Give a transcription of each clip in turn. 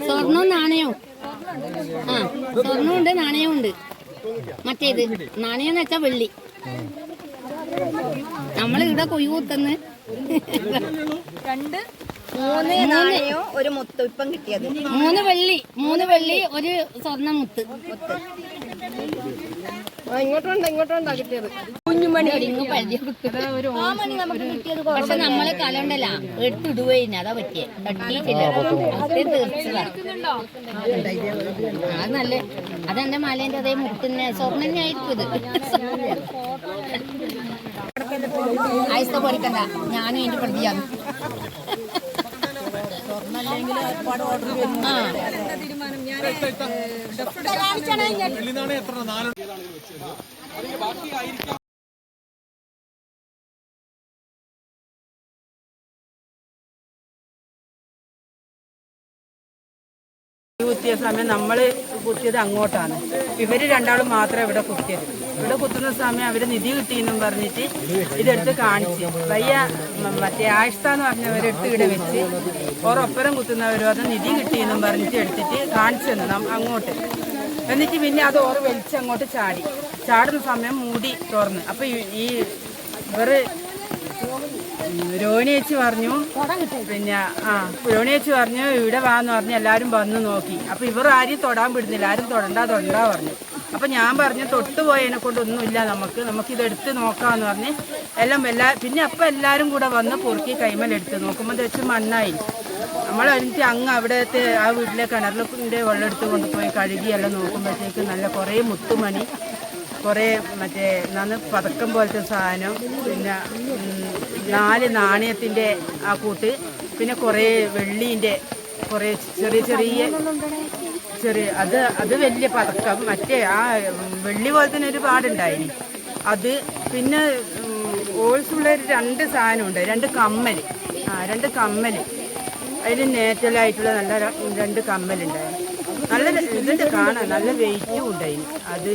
സ്വർണവും നാണയവും സ്വർണ്ണമുണ്ട് നാണയവും ഉണ്ട്. മറ്റേത് നാണയം എന്ന് വെച്ചാ വെള്ളി. നമ്മൾ ഇവിടെ കൊയ്യ് കുത്തുന്ന മൂന്ന് നാണയവും ഒരു മുത്ത് ഇപ്പം കിട്ടിയത്. മൂന്ന് വെള്ളി ഒരു സ്വർണ്ണ മുത്ത്. ഇങ്ങോട്ടുണ്ടാ കിട്ടിയത്. കുഞ്ഞുമണി പക്ഷെ നമ്മളെ കലണ്ടല്ല എടുത്തിടുവേന് അതാ പറ്റിയ തട്ടിയിട്ടില്ല. തീർച്ചതാ അത് നല്ല അതെന്റെ മലേന്റെ അതേ മുട്ടിന് സ്വർണ്ണന്നെ ആയിരിക്കും ഇത്. ആയിസ്ത പൊരിക്കണ്ട, ഞാനും എന്റെ പ്രതിയാണ്. കുത്തിയ സമയം നമ്മൾ കുത്തിയത് അങ്ങോട്ടാണ്. ഇവര് രണ്ടാളും മാത്രമേ ഇവിടെ കുത്തിയത്. ഇവിടെ കുത്തുന്ന സമയം അവര് നിധി കിട്ടിയെന്നും പറഞ്ഞിട്ട് ഇതെടുത്ത് കാണിച്ച് വയ്യ മറ്റേ ആയിഷ എന്ന് പറഞ്ഞവരെടുത്ത് ഇവിടെ വെച്ച് ഓരൊപ്പരം കുത്തുന്നവരും അത് നിധി കിട്ടിയെന്നും പറഞ്ഞിട്ട് എടുത്തിട്ട് കാണിച്ചു തന്നു അങ്ങോട്ട്. എന്നിട്ട് പിന്നെ അത് ഓറ് വലിച്ച് അങ്ങോട്ട് ചാടുന്ന സമയം മൂടി തുറന്ന്. അപ്പൊ ഈ ഇവര് രോഹിണി ചേച്ചി പറഞ്ഞു, പിന്നെ രോഹിണി പറഞ്ഞു ഇവിടെ വാന്ന് പറഞ്ഞ് എല്ലാവരും വന്ന് നോക്കി. അപ്പൊ ഇവർ ആരും തൊടാൻ വിടുന്നില്ല, ആരും തൊടണ്ടാ പറഞ്ഞു. അപ്പൊ ഞാൻ പറഞ്ഞു തൊട്ടുപോയതിനെ കൊണ്ടൊന്നുമില്ല, നമുക്കിതെടുത്ത് നോക്കാന്ന് പറഞ്ഞ് പിന്നെ അപ്പൊ എല്ലാരും കൂടെ വന്ന് പൊറുക്കി കൈമലെടുത്ത് നോക്കുമ്പോൾ വെച്ച് മണ്ണായി. നമ്മൾ അതിന് അങ്ങ് അവിടത്തെ ആ വീട്ടിലെ കിണറിലെ വെള്ളം എടുത്ത് കൊണ്ടുപോയി കഴുകി എല്ലാം നോക്കുമ്പോഴത്തേക്ക് നല്ല കുറേ മുത്തുമണി, കുറേ മറ്റേ പതക്കം പോലത്തെ സാധനം, പിന്നെ 4 നാണയത്തിൻ്റെ ആ കൂട്ട്, പിന്നെ കുറേ വെള്ളീൻ്റെ കുറേ ചെറിയ അത് വലിയ പതക്കം, മറ്റേ ആ വെള്ളി പോലെ തന്നെ ഒരു പാടുണ്ടായിന് അത്. പിന്നെ ഓൾസുള്ള 2 സാധനമുണ്ട്, 2 കമ്മൽ, 2 കമ്മൽ, അതിൽ നേറ്റലായിട്ടുള്ള നല്ല 2 കമ്മലുണ്ടായിരുന്നു. നല്ല ഇതുണ്ട് കാണാൻ, നല്ല വെയിറ്റും ഉണ്ടായിന് അത്.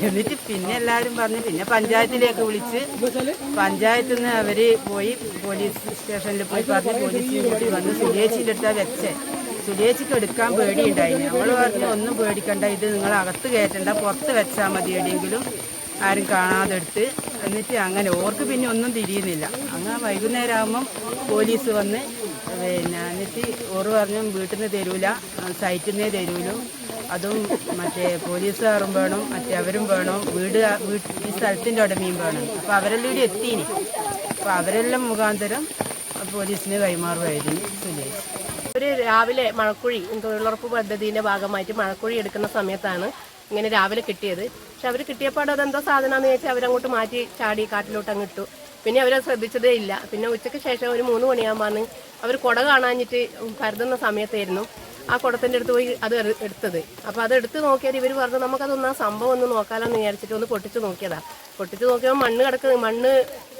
എന്നിട്ട് പിന്നെ എല്ലാവരും പറഞ്ഞു, പിന്നെ പഞ്ചായത്തിലേക്ക് വിളിച്ച് പഞ്ചായത്തിൽ നിന്ന് അവര് പോയി പോലീസ് സ്റ്റേഷനിൽ പോയി പറഞ്ഞ് പോലീസിൽ കൂട്ടി വന്ന് സുരേച്ചിൻ്റെ അടുത്താ വെച്ചേ. സുരേച്ചിക്ക് എടുക്കാൻ പേടിയുണ്ടായിന്. നമ്മൾ പറഞ്ഞു ഒന്നും പേടിക്കണ്ട, ഇത് നിങ്ങൾ അകത്ത് കയറ്റണ്ട, പുറത്ത് വെച്ചാൽ മതി, എവിടെയെങ്കിലും ആരും കാണാതെ എടുത്ത്. എന്നിട്ട് അങ്ങനെ ഓർക്ക് പിന്നെ ഒന്നും തിരിയുന്നില്ല. അങ്ങനെ വൈകുന്നേരം ആകുമ്പം പോലീസ് വന്ന് എന്നിട്ട് ഓറ് പറഞ്ഞു വീട്ടിൽ നിന്ന് തരൂല, സൈറ്റിൽ നിന്നേ തരൂലൂ, അതും മറ്റേ പോലീസുകാരും വേണം, മറ്റേ അവരും വേണം, ഈ സ്ഥലത്തിൻ്റെ ഉടമയും വേണം. അപ്പോൾ അവരെല്ലാം ഇവിടെ എത്തീനി. അപ്പോൾ അവരെല്ലാം മുഖാന്തരം പോലീസിന് കൈമാറുമായിരുന്നു സുരേഷ്. ഒരു രാവിലെ മഴക്കുഴി തൊഴിലുറപ്പ് പദ്ധതിയുടെ ഭാഗമായിട്ട് മഴക്കുഴി എടുക്കുന്ന സമയത്താണ് ഇങ്ങനെ രാവിലെ കിട്ടിയത്. പക്ഷെ അവർ കിട്ടിയപ്പോൾ അതെന്തോ സാധനമാണെന്ന് ചോദിച്ചാൽ അവരങ്ങോട്ട് മാറ്റി ചാടി കാട്ടിലോട്ട് അങ്ങ് ഇട്ടു. പിന്നെ അവരത് ശ്രദ്ധിച്ചതേ ഇല്ല. പിന്നെ ഉച്ചയ്ക്ക് ശേഷം ഒരു 3 മണിയാകുമ്പോൾ അവർ കുട കാണാഞ്ഞിട്ട് കരുതുന്ന സമയത്തായിരുന്നു ആ കുടത്തിൻ്റെ അടുത്ത് പോയി അത് എടുത്തത്. അപ്പോൾ അത് എടുത്ത് നോക്കിയാൽ ഇവർ പറഞ്ഞു നമുക്കതൊന്ന് ആ സംഭവം ഒന്ന് നോക്കാമെന്ന് വിചാരിച്ചിട്ട് ഒന്ന് പൊട്ടിച്ച് നോക്കിയതാണ്. പൊട്ടിച്ച് നോക്കിയപ്പോൾ മണ്ണ്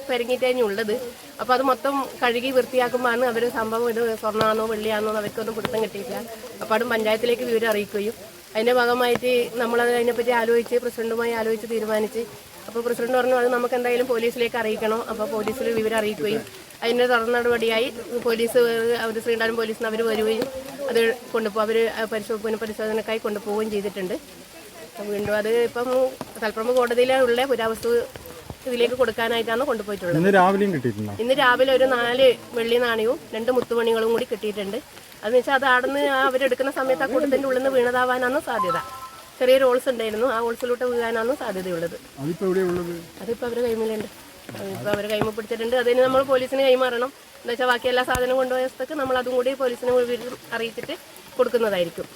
പെരങ്ങിയിട്ടാണുള്ളത്. അപ്പോൾ അത് മൊത്തം കഴുകി വൃത്തിയാക്കുമ്പോഴാണ് അവർ സംഭവം ഇത് സ്വർണ്ണമാണോ വെള്ളിയാണോ എന്ന് അവർക്കൊന്നും പിടുത്തം കിട്ടിയില്ല. അപ്പോൾ അതും പഞ്ചായത്തിലേക്ക് വിവരം അറിയിക്കുകയും അതിൻ്റെ ഭാഗമായിട്ട് നമ്മളത് അതിനെപ്പറ്റി ആലോചിച്ച് പ്രസിഡന്റുമായി ആലോചിച്ച് തീരുമാനിച്ച്. അപ്പോൾ പ്രസിഡന്റ് പറഞ്ഞു അത് നമുക്ക് എന്തായാലും പോലീസിലേക്ക് അറിയിക്കണം. അപ്പോൾ പോലീസിൽ വിവരം അറിയിക്കുകയും അതിൻ്റെ തുടർ നടപടിയായി പോലീസ് അവർ ശ്രീണ്ടാനം പോലീസിൽ നിന്ന് അവർ വരികയും അത് കൊണ്ടുപോകും. അവർ പരിശോധനക്കായി കൊണ്ടുപോവുകയും ചെയ്തിട്ടുണ്ട്. വീണ്ടും അത് ഇപ്പം തലപ്പുറം കോടതിയിലുള്ള പുരാവസ്തു ഇതിലേക്ക് കൊടുക്കാനായിട്ടാണ് കൊണ്ടുപോയിട്ടുള്ളത്. ഇന്ന് രാവിലെ ഒരു 4 വെള്ളി നാണയവും 2 മുത്തുമണികളും കൂടി കിട്ടിയിട്ടുണ്ട്. അതെന്ന് വെച്ചാൽ അത് ആടുന്ന് അവരെടുക്കുന്ന സമയത്ത് ആ കൂട്ടത്തിൻ്റെ ഉള്ളിൽ നിന്ന് വീണതാവാനാണ് സാധ്യത. ചെറിയൊരു ഹോൾസ് ഉണ്ടായിരുന്നു, ആ ഹോൾസിലോട്ട് വീഴാനാണ് സാധ്യതയുള്ളത്. അതിപ്പോൾ അവർ കൈമിലുണ്ട്, ഇപ്പോൾ അവർ കൈമ പിടിച്ചിട്ടുണ്ട്. അതിന് നമ്മൾ പോലീസിന് കൈമാറണം. എന്താ വെച്ചാൽ ബാക്കി എല്ലാ സാധനവും കൊണ്ടുപോയ സ്ഥലത്ത് നമ്മൾ അതും കൂടി പോലീസിനെ അറിയിച്ചിട്ട് കൊടുക്കുന്നതായിരിക്കും.